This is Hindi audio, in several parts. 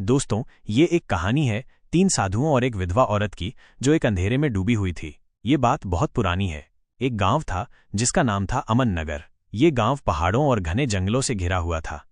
दोस्तों, ये एक कहानी है 3 साधुओं और एक विधवा औरत की, जो एक अंधेरे में डूबी हुई थी। ये बात बहुत पुरानी है। एक गांव था जिसका नाम था अमन नगर। ये गांव पहाड़ों और घने जंगलों से घिरा हुआ था।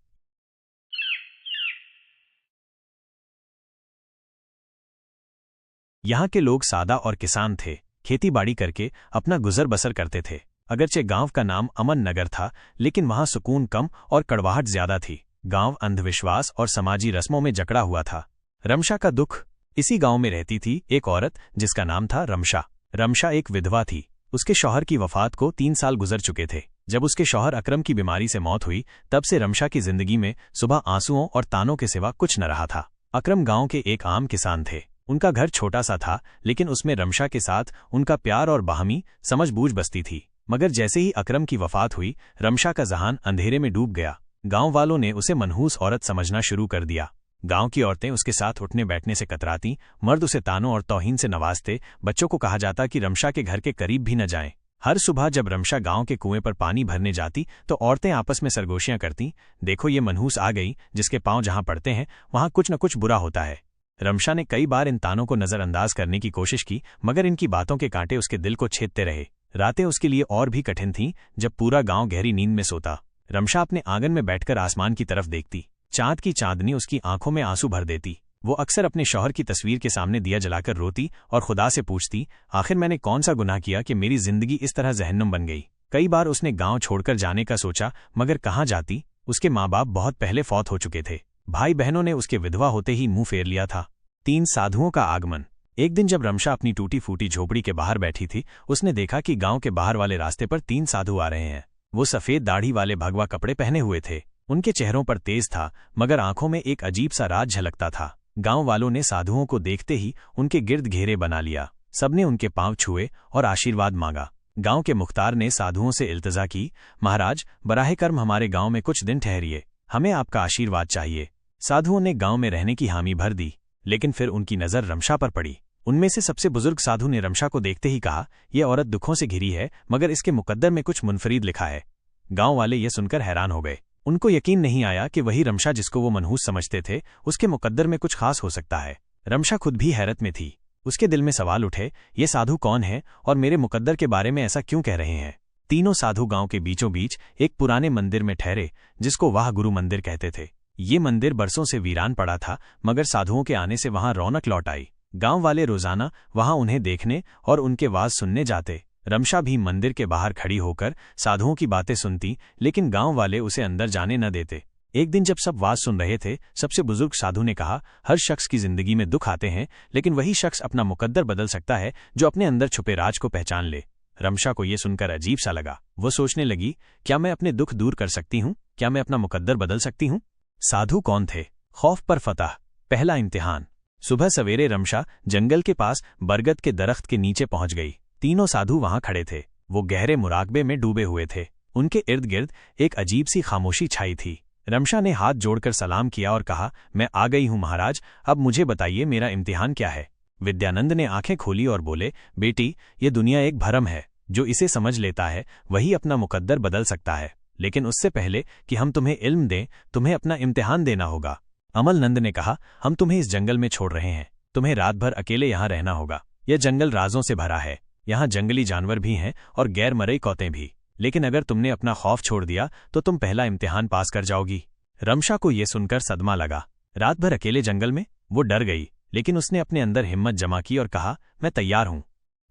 यहाँ के लोग सादा और किसान थे, खेती बाड़ी करके अपना गुजर बसर करते थे। अगरचे गांव का नाम अमन नगर था, लेकिन वहां सुकून कम और कड़वाहट ज्यादा थी। गांव अंधविश्वास और समाजी रस्मों में जकड़ा हुआ था। रमशा का दुख। इसी गांव में रहती थी एक औरत जिसका नाम था रमशा। रमशा एक विधवा थी। उसके शौहर की वफात को 3 साल गुजर चुके थे। जब उसके शौहर अकरम की बीमारी से मौत हुई, तब से रमशा की जिंदगी में सुबह आंसुओं और तानों के सिवा कुछ न रहा था। अकरम गांव के एक आम किसान थे। उनका घर छोटा सा था, लेकिन उसमें रमशा के साथ उनका प्यार और बाहमी समझबूझ बसती थी। मगर जैसे ही अकरम की वफात हुई, रमशा का जहान अंधेरे में डूब गया। गांव वालों ने उसे मनहूस औरत समझना शुरू कर दिया। गांव की औरतें उसके साथ उठने बैठने से कतराती, मर्द उसे तानों और तौहीन से नवाजते। बच्चों को कहा जाता कि रमशा के घर के करीब भी न जाएं। हर सुबह जब रमशा गांव के कुएं पर पानी भरने जाती, तो औरतें आपस में सरगोशियां करती, देखो ये मनहूस आ गई, जिसके पांव जहां पड़ते हैं वहां कुछ न कुछ बुरा होता है। रमशा ने कई बार इन तानों को नजरअंदाज करने की कोशिश की, मगर इनकी बातों के कांटे उसके दिल को छेदते रहे। रातें उसके लिए और भी कठिन थीं, जब पूरा गांव गहरी नींद में सोता। रमशा अपने आंगन में बैठकर आसमान की तरफ देखती। चांद की चांदनी उसकी आंखों में आंसू भर देती। वो अक्सर अपने शौहर की तस्वीर के सामने दिया जलाकर रोती और खुदा से पूछती, आखिर मैंने कौन सा गुनाह किया कि मेरी जिंदगी इस तरह जहन्नुम बन गई। कई बार उसने गांव छोड़कर जाने का सोचा, मगर कहाँ जाती। उसके माँ बाप बहुत पहले फौत हो चुके थे। भाई बहनों ने उसके विधवा होते ही मुंह फेर लिया था। 3 साधुओं का आगमन। एक दिन जब रमशा अपनी टूटी फूटी झोपड़ी के बाहर बैठी थी, उसने देखा कि गांव के बाहर वाले रास्ते पर 3 साधु आ रहे हैं। वो सफेद दाढ़ी वाले भगवा कपड़े पहने हुए थे। उनके चेहरों पर तेज था, मगर आंखों में एक अजीब सा राज झलकता था। गांव वालों ने साधुओं को देखते ही उनके गिर्द घेरे बना लिया। सबने उनके पांव छुए और आशीर्वाद मांगा। गांव के मुख्तार ने साधुओं से इल्तजा की, महाराज, बराहे कर्म हमारे गांव में कुछ दिन ठहरिए, हमें आपका आशीर्वाद चाहिए। साधुओं ने गांव में रहने की हामी भर दी, लेकिन फिर उनकी नजर रमशा पर पड़ी। उनमें से सबसे बुजुर्ग साधु ने रमशा को देखते ही कहा, यह औरत दुखों से घिरी है, मगर इसके मुकद्दर में कुछ मुनफरीद लिखा है। गांव वाले ये सुनकर हैरान हो गए। उनको यकीन नहीं आया कि वही रमशा जिसको वो मनहूस समझते थे, उसके मुकद्दर में कुछ खास हो सकता है। रमशा खुद भी हैरत में थी। उसके दिल में सवाल उठे, ये साधु कौन है और मेरे मुकद्दर के बारे में ऐसा क्यों कह रहे हैं। तीनों साधु गांव के बीचों बीच एक पुराने मंदिर में ठहरे, जिसको वाह गुरु मंदिर कहते थे। ये मंदिर बरसों से वीरान पड़ा था, मगर साधुओं के आने से वहां रौनक लौट आई। गांव वाले रोजाना वहां उन्हें देखने और उनके वाज सुनने जाते। रमशा भी मंदिर के बाहर खड़ी होकर साधुओं की बातें सुनती, लेकिन गांव वाले उसे अंदर जाने न देते। एक दिन जब सब वाज सुन रहे थे, सबसे बुजुर्ग साधु ने कहा, हर शख्स की जिंदगी में दुख आते हैं, लेकिन वही शख्स अपना मुकद्दर बदल सकता है जो अपने अंदर छुपे राज को पहचान ले। रमशा को यह सुनकर अजीब सा लगा। वो सोचने लगी, क्या मैं अपने दुख दूर कर सकती हूँ? क्या मैं अपना मुकद्दर बदल सकती हूँ? साधु कौन थे? खौफ पर फतह। पहला इम्तिहान। सुबह सवेरे रमशा जंगल के पास बरगद के दरख्त के नीचे पहुंच गई। तीनों साधु वहां खड़े थे। वो गहरे मुराकबे में डूबे हुए थे। उनके इर्द गिर्द एक अजीब सी खामोशी छाई थी। रमशा ने हाथ जोड़कर सलाम किया और कहा, मैं आ गई हूं महाराज, अब मुझे बताइए मेरा इम्तिहान क्या है। विद्यानंद ने आंखें खोली और बोले, बेटी, ये दुनिया एक भरम है। जो इसे समझ लेता है वही अपना मुकद्दर बदल सकता है, लेकिन उससे पहले कि हम तुम्हें इल्म दें, तुम्हें अपना इम्तिहान देना होगा। अमलनंद ने कहा, हम तुम्हें इस जंगल में छोड़ रहे हैं। तुम्हें रात भर अकेले यहाँ रहना होगा। यह जंगल राजों से भरा है। यहाँ जंगली जानवर भी हैं और गैर मरई कौतें भी। लेकिन अगर तुमने अपना खौफ छोड़ दिया तो तुम पहला इम्तिहान पास कर जाओगी। रमशा को यह सुनकर सदमा लगा। रात भर अकेले जंगल में? वो डर गई, लेकिन उसने अपने अंदर हिम्मत जमा की और कहा, मैं तैयार हूँ।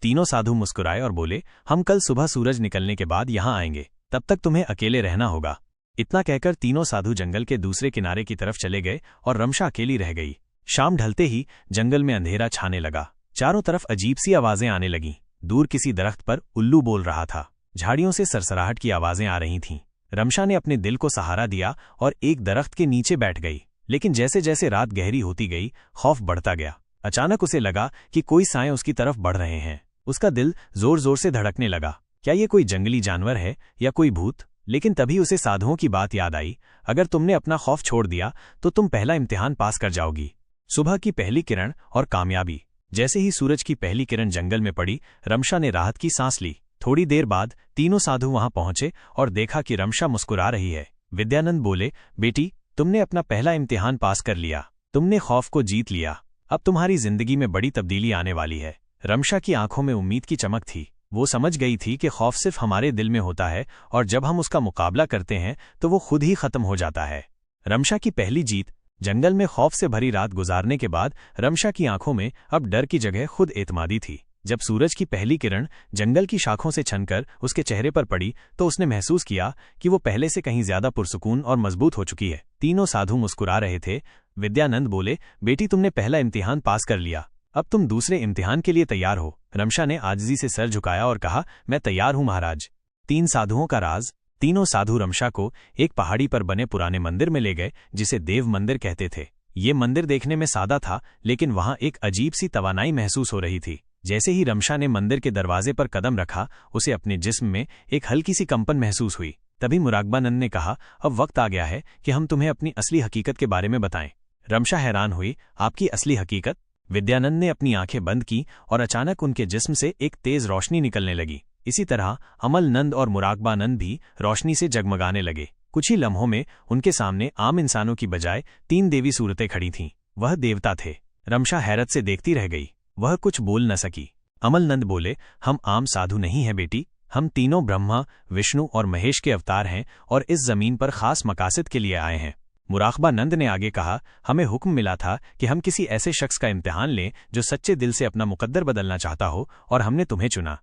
तीनों साधु मुस्कुराए और बोले, हम कल सुबह सूरज निकलने के बाद यहाँ आएंगे, तब तक तुम्हें अकेले रहना होगा। इतना कहकर तीनों साधु जंगल के दूसरे किनारे की तरफ चले गए और रमशा अकेली रह गई। शाम ढलते ही जंगल में अंधेरा छाने लगा। चारों तरफ अजीब सी आवाजें आने लगीं। दूर किसी दरख्त पर उल्लू बोल रहा था। झाड़ियों से सरसराहट की आवाजें आ रही थीं। रमशा ने अपने दिल को सहारा दिया और एक दरख्त के नीचे बैठ गई। लेकिन जैसे जैसे रात गहरी होती गई, खौफ बढ़ता गया। अचानक उसे लगा कि कोई साए उसकी तरफ बढ़ रहे हैं। उसका दिल जोर जोर से धड़कने लगा। क्या ये कोई जंगली जानवर है या कोई भूत? लेकिन तभी उसे साधुओं की बात याद आई, अगर तुमने अपना खौफ छोड़ दिया तो तुम पहला इम्तिहान पास कर जाओगी। सुबह की पहली किरण और कामयाबी। जैसे ही सूरज की पहली किरण जंगल में पड़ी, रमशा ने राहत की सांस ली। थोड़ी देर बाद तीनों साधु वहां पहुंचे और देखा कि रमशा मुस्कुरा रही है। विद्यानंद बोले, बेटी, तुमने अपना पहला इम्तिहान पास कर लिया। तुमने खौफ को जीत लिया, अब तुम्हारी जिंदगी में बड़ी तब्दीली आने वाली है। रमशा की आंखों में उम्मीद की चमक थी। वो समझ गई थी कि खौफ सिर्फ हमारे दिल में होता है और जब हम उसका मुकाबला करते हैं तो वो खुद ही खत्म हो जाता है। रमशा की पहली जीत। जंगल में खौफ से भरी रात गुजारने के बाद रमशा की आंखों में अब डर की जगह खुद एतमादी थी। जब सूरज की पहली किरण जंगल की शाखों से छनकर उसके चेहरे पर पड़ी तो उसने महसूस किया कि वो पहले से कहीं ज्यादा पुरसुकून और मजबूत हो चुकी है। तीनों साधु मुस्कुरा रहे थे। विद्यानंद बोले, बेटी तुमने पहला इम्तिहान पास कर लिया, अब तुम दूसरे इम्तिहान के लिए तैयार हो। रमशा ने आजिज़ी से सर झुकाया और कहा, मैं तैयार हूं महाराज। 3 साधुओं का राज। तीनों साधु रमशा को एक पहाड़ी पर बने पुराने मंदिर में ले गए जिसे देव मंदिर कहते थे। ये मंदिर देखने में सादा था लेकिन वहां एक अजीब सी तवानाई महसूस हो रही थी। जैसे ही रमशा ने मंदिर के दरवाजे पर कदम रखा उसे अपने जिस्म में एक हल्की सी कंपन महसूस हुई। तभी मुराकबानंद ने कहा, अब वक्त आ गया है कि हम तुम्हें अपनी असली हकीकत के बारे में बताएं। रमशा हैरान हुई, आपकी असली हकीकत? विद्यानंद ने अपनी आंखें बंद की और अचानक उनके जिस्म से एक तेज रोशनी निकलने लगी। इसी तरह अमल नंद और मुराकबानंद भी रोशनी से जगमगाने लगे। कुछ ही लम्हों में उनके सामने आम इंसानों की बजाय 3 देवी सूरतें खड़ी थीं। वह देवता थे। रमशा हैरत से देखती रह गई। वह कुछ बोल न सकी। अमल नंद बोले, हम आम साधु नहीं हैं बेटी, हम तीनों ब्रह्मा, विष्णु और महेश के अवतार हैं और इस जमीन पर खास मकासद के लिए आए हैं। मुराकबानंद ने आगे कहा, हमें हुक्म मिला था कि हम किसी ऐसे शख्स का इम्तिहान लें जो सच्चे दिल से अपना मुकद्दर बदलना चाहता हो और हमने तुम्हें चुना।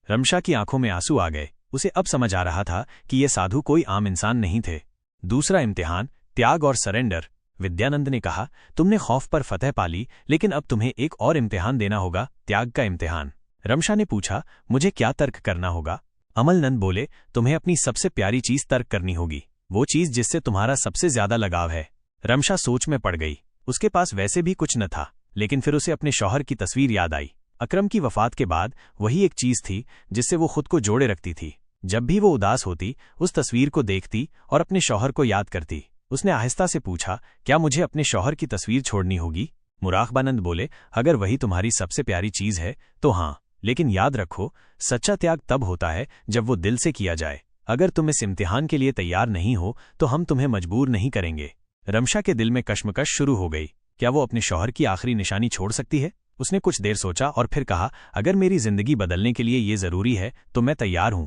रमशा की आंखों में आंसू आ गए। उसे अब समझ आ रहा था कि ये साधु कोई आम इंसान नहीं थे। दूसरा इम्तिहान, त्याग और सरेंडर। विद्यानंद ने कहा, तुमने खौफ पर फतह पाली लेकिन अब तुम्हें एक और इम्तिहान देना होगा, त्याग का इम्तिहान। रमशा ने पूछा, मुझे क्या तर्क करना होगा? अमल नंद बोले, तुम्हें अपनी सबसे प्यारी चीज तर्क करनी होगी, वो चीज जिससे तुम्हारा सबसे ज्यादा लगाव है। रमशा सोच में पड़ गई। उसके पास वैसे भी कुछ न था लेकिन फिर उसे अपने शौहर की तस्वीर याद आई। अकरम की वफात के बाद वही एक चीज थी जिससे वो खुद को जोड़े रखती थी। जब भी वो उदास होती उस तस्वीर को देखती और अपने शौहर को याद करती। उसने आहिस्ता से पूछा, क्या मुझे अपने शौहर की तस्वीर छोड़नी होगी? मुराकबानंद बोले, अगर वही तुम्हारी सबसे प्यारी चीज है तो हाँ, लेकिन याद रखो, सच्चा त्याग तब होता है जब वो दिल से किया जाए। अगर तुम इस इम्तिहान के लिए तैयार नहीं हो तो हम तुम्हें मजबूर नहीं करेंगे। रमशा के दिल में कश्मकश शुरू हो गई। क्या वो अपने शौहर की आखिरी निशानी छोड़ सकती है? उसने कुछ देर सोचा और फिर कहा, अगर मेरी जिंदगी बदलने के लिए ये जरूरी है तो मैं तैयार हूं।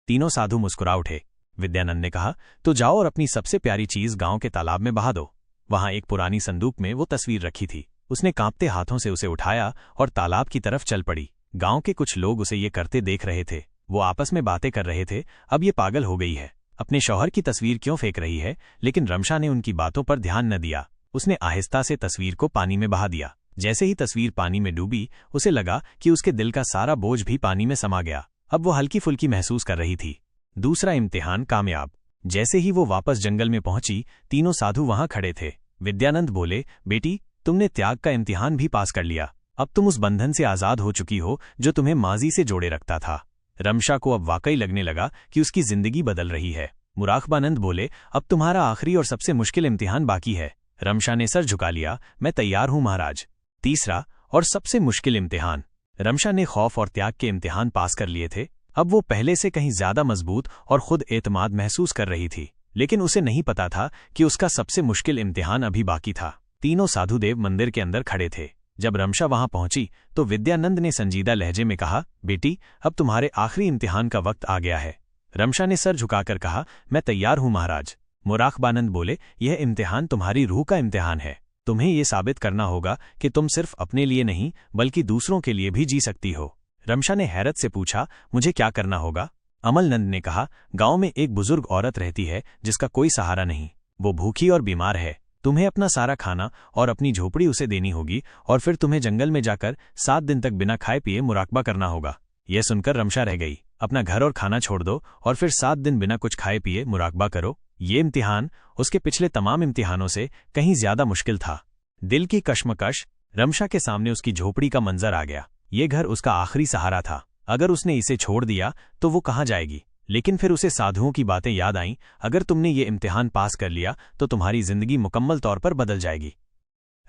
तीनों साधु मुस्कुरा उठे। विद्यानंद ने कहा, तो जाओ और अपनी सबसे प्यारी चीज गांव के तालाब में बहा दो। वहां एक पुरानी संदूक में वो तस्वीर रखी थी। उसने कांपते हाथों से उसे उठाया और तालाब की तरफ चल पड़ी। गांव के कुछ लोग उसे ये करते देख रहे थे। वो आपस में बातें कर रहे थे, अब ये पागल हो गई है, अपने शौहर की तस्वीर क्यों फेंक रही है? लेकिन रमशा ने उनकी बातों पर ध्यान न दिया। उसने आहिस्ता से तस्वीर को पानी में बहा दिया। जैसे ही तस्वीर पानी में डूबी उसे लगा कि उसके दिल का सारा बोझ भी पानी में समा गया। अब वो हल्की फुल्की महसूस कर रही थी। दूसरा इम्तिहान कामयाब। जैसे ही वो वापस जंगल में पहुंची तीनों साधु वहां खड़े थे। विद्यानंद बोले, बेटी तुमने त्याग का इम्तिहान भी पास कर लिया, अब तुम उस बंधन से आजाद हो चुकी हो जो तुम्हें माजी से जोड़े रखता था। रमशा को अब वाकई लगने लगा कि उसकी जिंदगी बदल रही है। मुराकबानंद बोले, अब तुम्हारा आखिरी और सबसे मुश्किल इम्तिहान बाकी है। रमशा ने सर झुका लिया, मैं तैयार हूं महाराज। तीसरा और सबसे मुश्किल इम्तिहान। रमशा ने खौफ और त्याग के इम्तिहान पास कर लिए थे। अब वो पहले से कहीं ज्यादा मजबूत और खुद एतमाद महसूस कर रही थी, लेकिन उसे नहीं पता था कि उसका सबसे मुश्किल इम्तिहान अभी बाकी था। तीनों साधुदेव मंदिर के अंदर खड़े थे। जब रमशा वहां पहुंची तो विद्यानंद ने संजीदा लहजे में कहा, बेटी अब तुम्हारे आखिरी इम्तिहान का वक्त आ गया है। रमशा ने सर झुकाकर कहा, मैं तैयार हूं महाराज। मुराकबानंद बोले, यह इम्तिहान तुम्हारी रूह का इम्तिहान है। तुम्हें ये साबित करना होगा कि तुम सिर्फ अपने लिए नहीं बल्कि दूसरों के लिए भी जी सकती हो। रमशा ने हैरत से पूछा, मुझे क्या करना होगा? अमल नंद ने कहा, गांव में एक बुजुर्ग औरत रहती है जिसका कोई सहारा नहीं। वो भूखी और बीमार है। तुम्हें अपना सारा खाना और अपनी झोपड़ी उसे देनी होगी और फिर तुम्हें जंगल में जाकर 7 दिन तक बिना खाए पिए मुराकबा करना होगा। यह सुनकर रमशा रह गई। अपना घर और खाना छोड़ दो और फिर 7 दिन बिना कुछ खाए पिए मुराकबा करो। ये इम्तिहान उसके पिछले तमाम इम्तिहानों से कहीं ज्यादा मुश्किल था। दिल की कश्मकश। रमशा के सामने उसकी झोपड़ी का मंजर आ गया। ये घर उसका आखिरी सहारा था। अगर उसने इसे छोड़ दिया तो वो कहाँ जाएगी? लेकिन फिर उसे साधुओं की बातें याद आईं, अगर तुमने ये इम्तिहान पास कर लिया तो तुम्हारी जिंदगी मुकम्मल तौर पर बदल जाएगी।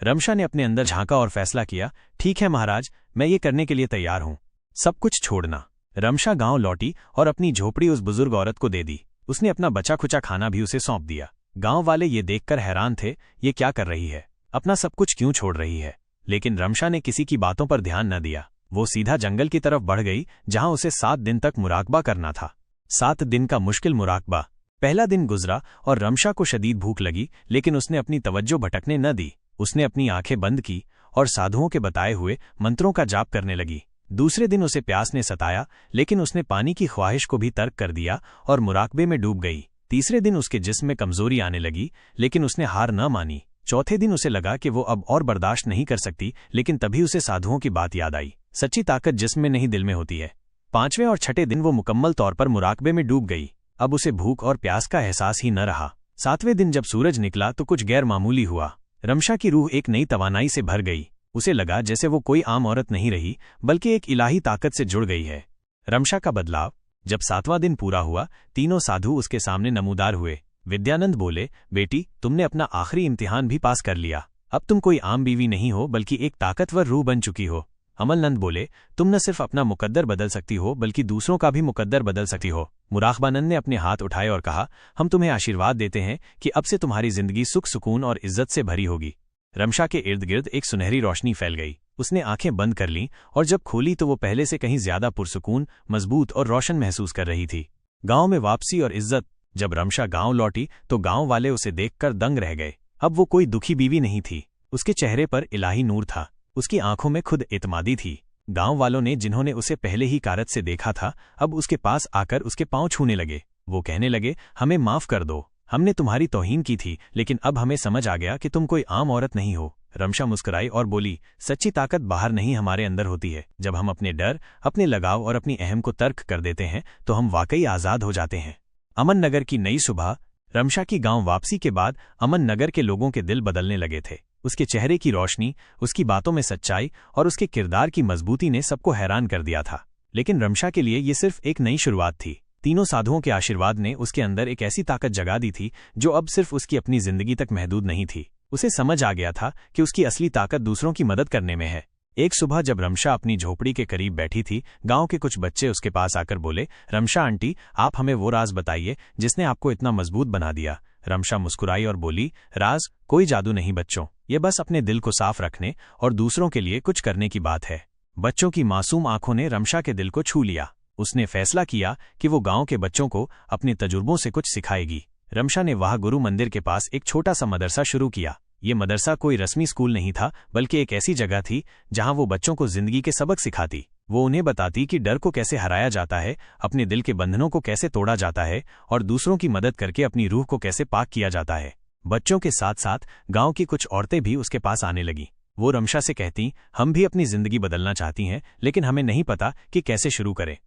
रमशा ने अपने अंदर झांका और फैसला किया, ठीक है महाराज, मैं ये करने के लिए तैयार हूं। सब कुछ छोड़ना। रमशा गांव लौटी और अपनी झोपड़ी उस बुजुर्ग औरत को दे दी। उसने अपना बचा खुचा खाना भी उसे सौंप दिया। गांव वाले ये देखकर हैरान थे, ये क्या कर रही है? अपना सब कुछ क्यों छोड़ रही है? लेकिन रमशा ने किसी की बातों पर ध्यान न दिया। वो सीधा जंगल की तरफ बढ़ गई, जहां उसे 7 दिन तक मुराकबा करना था। 7 दिन का मुश्किल मुराकबा। पहला दिन गुजरा और रमशा को शदीद भूख लगी, लेकिन उसने अपनी तवज्जो भटकने न दी। उसने अपनी आंखें बंद की और साधुओं के बताए हुए मंत्रों का जाप करने लगी। दूसरे दिन उसे प्यास ने सताया, लेकिन उसने पानी की ख्वाहिश को भी तर्क कर दिया और मुराकबे में डूब गई। तीसरे दिन उसके जिस्म में कमजोरी आने लगी, लेकिन उसने हार न मानी। चौथे दिन उसे लगा कि वो अब और बर्दाश्त नहीं कर सकती, लेकिन तभी उसे साधुओं की बात याद आई। सच्ची ताकत जिस्म में नहीं दिल में होती है। पांचवें और छठे दिन वो मुकम्मल तौर पर मुराकबे में डूब गई। अब उसे भूख और प्यास का एहसास ही न रहा। सातवें दिन जब सूरज निकला तो कुछ गैर मामूली हुआ। रमशा की रूह एक नई तवानाई से भर गई। उसे लगा जैसे वो कोई आम औरत नहीं रही, बल्कि एक इलाही ताकत से जुड़ गई है। रमशा का बदलाव। जब 7वां दिन पूरा हुआ, तीनों साधु उसके सामने नमूदार हुए। विद्यानंद बोले, बेटी, तुमने अपना आखिरी इम्तिहान भी पास कर लिया। अब तुम कोई आम बीवी नहीं हो, बल्कि एक ताकतवर रूह बन चुकी हो। अमलनंद बोले, तुम न सिर्फ अपना मुकद्दर बदल सकती हो, बल्कि दूसरों का भी मुकद्दर बदल सकती हो। मुराकबानंद ने अपने हाथ उठाए और कहा, हम तुम्हें आशीर्वाद देते हैं कि अब से तुम्हारी जिंदगी सुख सुकून और इज्जत से भरी होगी। रमशा के इर्द गिर्द एक सुनहरी रोशनी फैल गई। उसने आंखें बंद कर लीं और जब खोली तो वो पहले से कहीं ज्यादा पुरसुकून, मजबूत और रोशन महसूस कर रही थी। गांव में वापसी और इज्जत। जब रमशा गांव लौटी तो गांव वाले उसे देखकर दंग रह गए। अब वो कोई दुखी बीवी नहीं थी। उसके चेहरे पर इलाही नूर था। उसकी आंखों में खुद एतमादी थी। गांव वालों ने, जिन्होंने उसे पहले ही कारत से देखा था, अब उसके पास आकर उसके पांव छूने लगे। वो कहने लगे, हमें माफ कर दो, हमने तुम्हारी तौहीन की थी, लेकिन अब हमें समझ आ गया कि तुम कोई आम औरत नहीं हो। रमशा मुस्कुराई और बोली, सच्ची ताकत बाहर नहीं हमारे अंदर होती है। जब हम अपने डर, अपने लगाव और अपनी अहम को तर्क कर देते हैं तो हम वाकई आज़ाद हो जाते हैं। अमन नगर की नई सुबह। रमशा की गांव वापसी के बाद अमन नगर के लोगों के दिल बदलने लगे थे। उसके चेहरे की रोशनी, उसकी बातों में सच्चाई और उसके किरदार की मजबूती ने सबको हैरान कर दिया था। लेकिन रमशा के लिए ये सिर्फ एक नई शुरुआत थी। तीनों साधुओं के आशीर्वाद ने उसके अंदर एक ऐसी ताकत जगा दी थी जो अब सिर्फ उसकी अपनी जिंदगी तक महदूद नहीं थी। उसे समझ आ गया था कि उसकी असली ताकत दूसरों की मदद करने में है। एक सुबह जब रमशा अपनी झोपड़ी के करीब बैठी थी, गांव के कुछ बच्चे उसके पास आकर बोले, रमशा आंटी, आप हमें वो राज बताइए जिसने आपको इतना मजबूत बना दिया। रमशा मुस्कुराई और बोली, राज? कोई जादू नहीं बच्चों, ये बस अपने दिल को साफ रखने और दूसरों के लिए कुछ करने की बात है। बच्चों की मासूम आंखों ने रमशा के दिल को छू लिया। उसने फैसला किया कि वो गांव के बच्चों को अपने तजुर्बों से कुछ सिखाएगी। रमशा ने वहां गुरु मंदिर के पास एक छोटा सा मदरसा शुरू किया। ये मदरसा कोई रस्मी स्कूल नहीं था, बल्कि एक ऐसी जगह थी जहां वो बच्चों को जिंदगी के सबक सिखाती। वो उन्हें बताती कि डर को कैसे हराया जाता है, अपने दिल के बंधनों को कैसे तोड़ा जाता है और दूसरों की मदद करके अपनी रूह को कैसे पाक किया जाता है। बच्चों के साथ साथ गांव की कुछ औरतें भी उसके पास आने लगीं। वो रमशा से कहती, हम भी अपनी जिंदगी बदलना चाहती हैं, लेकिन हमें नहीं पता कि कैसे शुरू करें।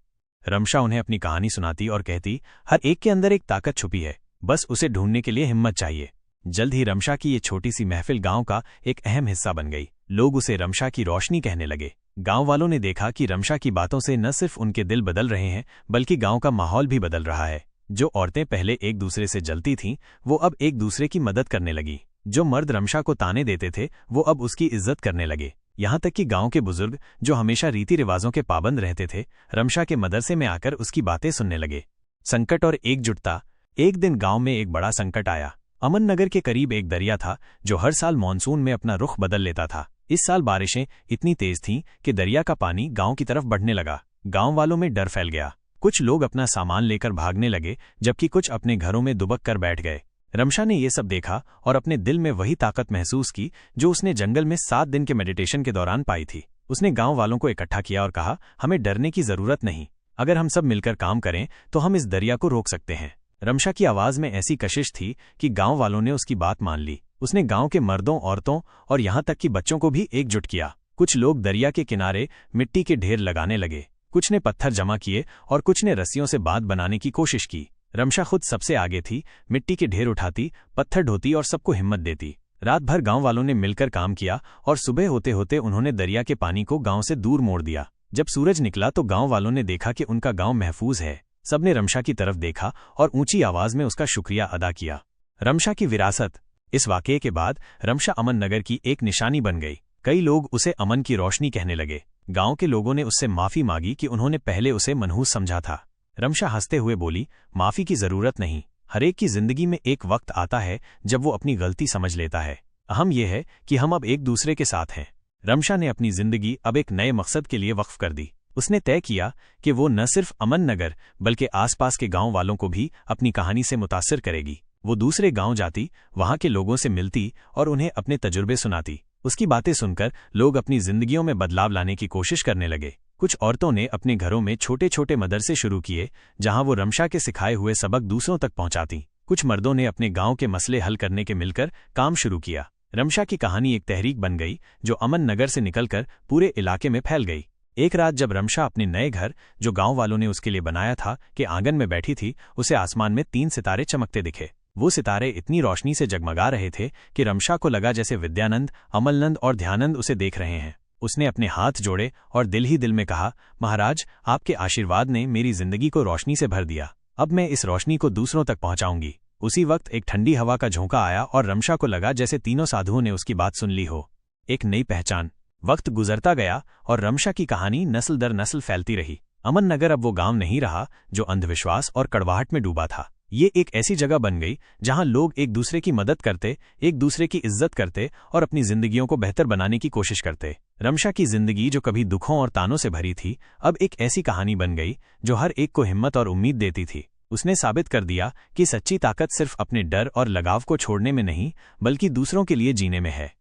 रमशा उन्हें अपनी कहानी सुनाती और कहती, हर एक के अंदर एक ताकत छुपी है, बस उसे ढूंढने के लिए हिम्मत चाहिए। जल्द ही रमशा की ये छोटी सी महफिल गांव का एक अहम हिस्सा बन गई। लोग उसे रमशा की रोशनी कहने लगे। गांव वालों ने देखा कि रमशा की बातों से न सिर्फ उनके दिल बदल रहे हैं, बल्कि गांव का माहौल भी बदल रहा है। जो औरतें पहले एक दूसरे से जलती थीं, वो अब एक दूसरे की मदद करने लगी। जो मर्द रमशा को ताने देते थे, वो अब उसकी इज्जत करने लगे। यहाँ तक कि गांव के बुजुर्ग, जो हमेशा रीति रिवाजों के पाबंद रहते थे, रमशा के मदरसे में आकर उसकी बातें सुनने लगे। संकट और एकजुटता। एक दिन गांव में एक बड़ा संकट आया। अमन नगर के करीब एक दरिया था जो हर साल मानसून में अपना रुख बदल लेता था। इस साल बारिशें इतनी तेज थीं कि दरिया का पानी गांव की तरफ बढ़ने लगा। गांव वालों में डर फैल गया। कुछ लोग अपना सामान लेकर भागने लगे, जबकि कुछ अपने घरों में दुबक कर बैठ गए। रमशा ने ये सब देखा और अपने दिल में वही ताकत महसूस की जो उसने जंगल में 7 दिन के मेडिटेशन के दौरान पाई थी। उसने गांव वालों को इकट्ठा किया और कहा, हमें डरने की जरूरत नहीं। अगर हम सब मिलकर काम करें तो हम इस दरिया को रोक सकते हैं। रमशा की आवाज में ऐसी कशिश थी कि गांव वालों ने उसकी बात मान ली। उसने गांव के मर्दों, औरतों और यहां तक कि बच्चों को भी एकजुट किया। कुछ लोग दरिया के किनारे मिट्टी के ढेर लगाने लगे, कुछ ने पत्थर जमा किए और कुछ ने रस्सियों से बांध बनाने की कोशिश की। रमशा खुद सबसे आगे थी, मिट्टी के ढेर उठाती, पत्थर ढोती और सबको हिम्मत देती। रात भर गांव वालों ने मिलकर काम किया और सुबह होते होते उन्होंने दरिया के पानी को गांव से दूर मोड़ दिया। जब सूरज निकला तो गांव वालों ने देखा कि उनका गांव महफूज है। सबने रमशा की तरफ देखा और ऊंची आवाज में उसका शुक्रिया अदा किया। रमशा की विरासत। इस वाकये के बाद रमशा अमन नगर की एक निशानी बन गई। कई लोग उसे अमन की रोशनी कहने लगे। गांव के लोगों ने उससे माफी मांगी कि उन्होंने पहले उसे मनहूस समझा था। रमशा हंसते हुए बोली, माफी की जरूरत नहीं। हरेक की जिंदगी में एक वक्त आता है जब वो अपनी गलती समझ लेता है। अहम यह है कि हम अब एक दूसरे के साथ हैं। रमशा ने अपनी जिंदगी अब एक नए मकसद के लिए वक्फ कर दी। उसने तय किया कि वो न सिर्फ अमन नगर बल्कि आसपास के गांव वालों को भी अपनी कहानी से मुतासिर करेगी। वो दूसरे गांव जाती, वहां के लोगों से मिलती और उन्हें अपने तजुर्बे सुनाती। उसकी बातें सुनकर लोग अपनी जिंदगियों में बदलाव लाने की कोशिश करने लगे। कुछ औरतों ने अपने घरों में छोटे छोटे मदरसे शुरू किए, जहां वो रमशा के सिखाए हुए सबक दूसरों तक पहुंचाती। कुछ मर्दों ने अपने गांव के मसले हल करने के मिलकर काम शुरू किया। रमशा की कहानी एक तहरीक बन गई, जो अमन नगर से निकलकर पूरे इलाके में फैल गई। एक रात जब रमशा अपने नए घर, जो गांव वालों ने उसके लिए बनाया था, के आंगन में बैठी थी, उसे आसमान में 3 सितारे चमकते दिखे। वो सितारे इतनी रोशनी से जगमगा रहे थे कि रमशा को लगा जैसे विद्यानंद, अमलनंद और ध्यानंद उसे देख रहे हैं। उसने अपने हाथ जोड़े और दिल ही दिल में कहा, महाराज, आपके आशीर्वाद ने मेरी जिंदगी को रोशनी से भर दिया। अब मैं इस रोशनी को दूसरों तक पहुंचाऊंगी। उसी वक्त एक ठंडी हवा का झोंका आया और रमशा को लगा जैसे तीनों साधुओं ने उसकी बात सुन ली हो। एक नई पहचान। वक्त गुजरता गया और रमशा की कहानी नस्ल दर नस्ल फैलती रही। अमन नगर अब वो गांव नहीं रहा जो अंधविश्वास और कड़वाहट में डूबा था। ये एक ऐसी जगह बन गई जहां लोग एक दूसरे की मदद करते, एक दूसरे की इज्जत करते और अपनी जिंदगियों को बेहतर बनाने की कोशिश करते। रमशा की जिंदगी, जो कभी दुखों और तानों से भरी थी, अब एक ऐसी कहानी बन गई जो हर एक को हिम्मत और उम्मीद देती थी। उसने साबित कर दिया कि सच्ची ताकत सिर्फ अपने डर और लगाव को छोड़ने में नहीं, बल्कि दूसरों के लिए जीने में है।